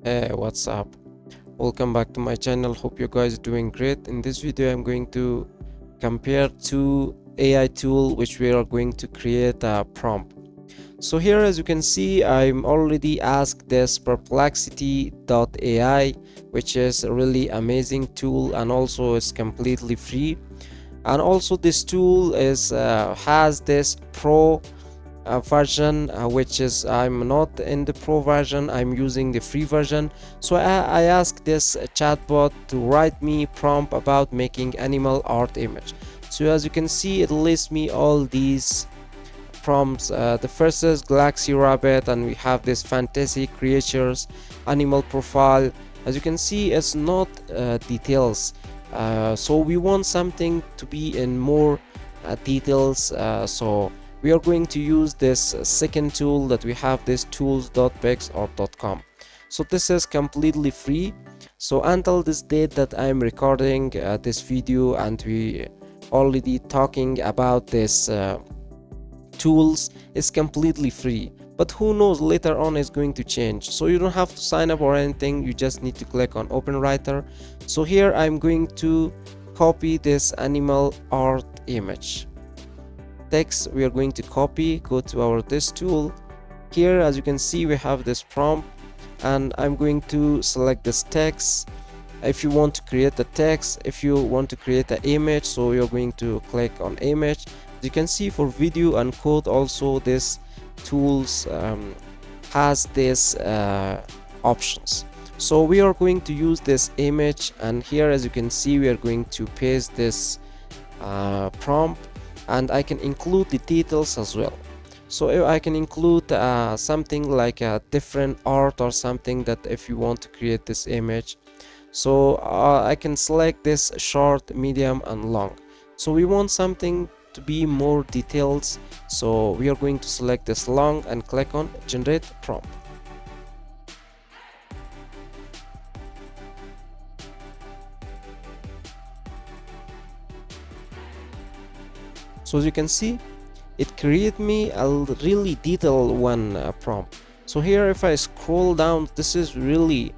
Hey, what's up? Welcome back to my channel. Hope you guys are doing great. In this video, I'm going to compare two AI tool which we are going to create a prompt. So here, as you can see, I'm already asked this perplexity.ai, which is a really amazing tool, and also it's completely free. And also this tool is has this pro version, which is I'm not in the pro version, I'm using the free version. So I asked this chatbot to write me prompt about making animal art image. So as you can see, it lists me all these prompts. The first is galaxy rabbit, and we have this fantasy creatures, animal profile. As you can see, it's not details, so we want something to be in more details. So we are going to use this second tool that we have, this tools.pix or .com. So this is completely free. So until this date that I'm recording this video, and we already talking about this tools, is completely free, but who knows, later on is going to change. So you don't have to sign up or anything, you just need to click on open writer. So here I'm going to copy this animal art image text. We are going to copy, go to our this tool. Here, as you can see, we have this prompt, and I'm going to select this text. If you want to create the text, if you want to create an image, so you're going to click on image. As you can see, for video and code also, this tools has this options. So we are going to use this image, and here, as you can see, we are going to paste this prompt, and I can include the details as well. So I can include something like a different art or something, that if you want to create this image. So I can select this short, medium and long. So we want something to be more details, so we are going to select this long and click on generate prompt. So as you can see, it create me a really detailed one prompt. So here, if I scroll down, this is really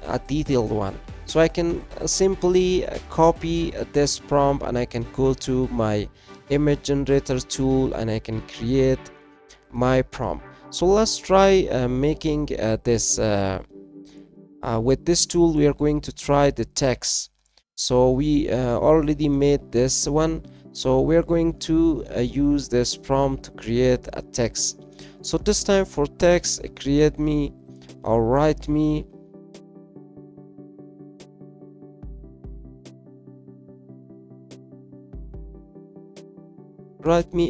a detailed one. So I can simply copy this prompt, and I can go to my image generator tool, and I can create my prompt. So let's try making this with this tool. We are going to try the text. So we already made this one, so we're going to use this prompt to create a text. So this time for text, create me or write me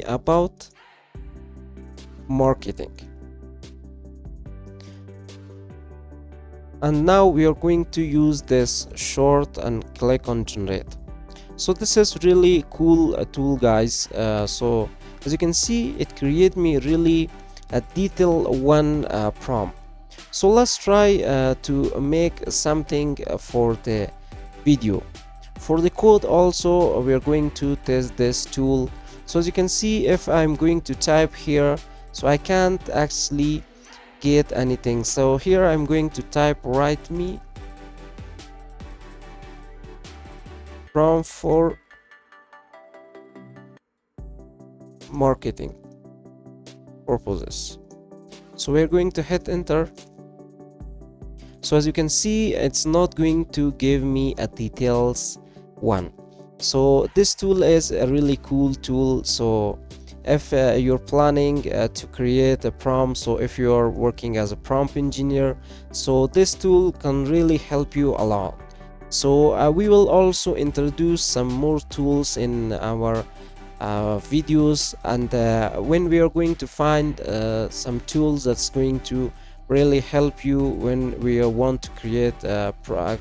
about marketing. And now we are going to use this short and click on generate. So this is really cool tool, guys. So as you can see, it create me really a detailed one prompt. So let's try to make something for the video. For the code also, we are going to test this tool. So as you can see, if I'm going to type here, so I can't actually get anything. So here I'm going to type write me prompt for marketing purposes. So we're going to hit enter. So as you can see, it's not going to give me a details one. So this tool is a really cool tool. So if you're planning to create a prompt, so if you're working as a prompt engineer, so this tool can really help you a lot. So we will also introduce some more tools in our videos, and when we are going to find some tools that's going to really help you when we want to create a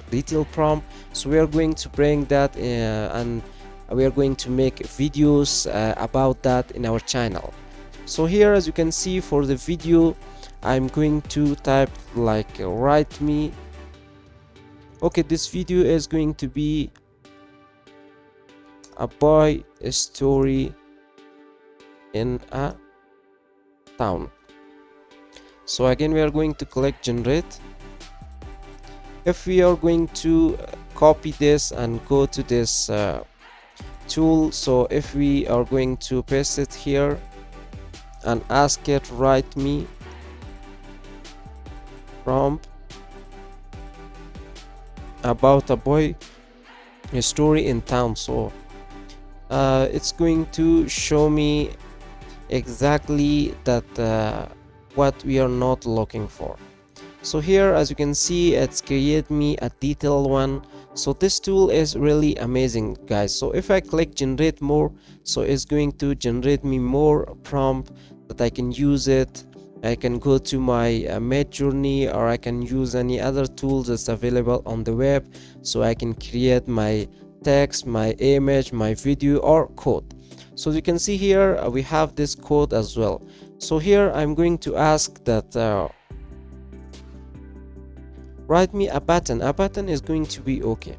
detailed prompt, so we are going to bring that and we are going to make videos about that in our channel. So here, as you can see, for the video, I'm going to type like write me. Okay, this video is going to be a boy story in a town. So again, we are going to click generate. if we are going to copy this and go to this tool, so if we are going to paste it here and ask it write me prompt about a boy, a story in town, so it's going to show me exactly that what we are not looking for. So here, as you can see, it's created me a detailed one. So this tool is really amazing, guys. So if I click generate more, so it's going to generate me more prompt that I can use it. I can go to my midjourney, or I can use any other tools that's available on the web, so I can create my text, my image, my video, or code. So you can see here we have this code as well. So here I'm going to ask that write me a button. A button is going to be okay.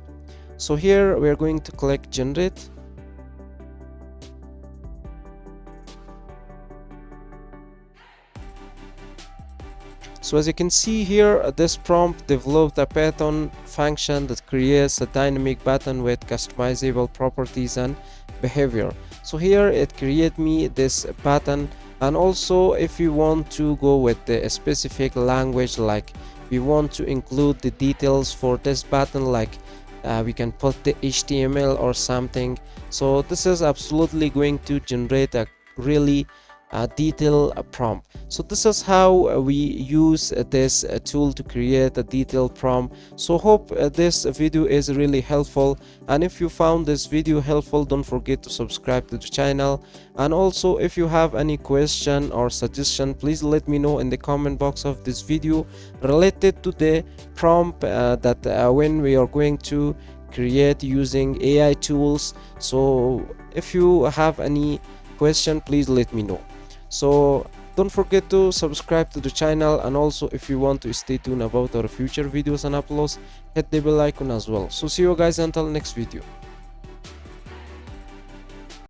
So here we are going to click generate. So as you can see here, this prompt developed a Python function that creates a dynamic button with customizable properties and behavior. So here it create me this button, and also if you want to go with the specific language, like we want to include the details for this button, like we can put the HTML or something. So this is absolutely going to generate a really detailed prompt. So this is how we use this tool to create a detailed prompt. So hope this video is really helpful, and if you found this video helpful, don't forget to subscribe to the channel. And also, if you have any question or suggestion, please let me know in the comment box of this video related to the prompt that when we are going to create using AI tools. So if you have any question, please let me know. So don't forget to subscribe to the channel, and also if you want to stay tuned about our future videos and uploads, hit the bell icon as well. So see you guys until next video.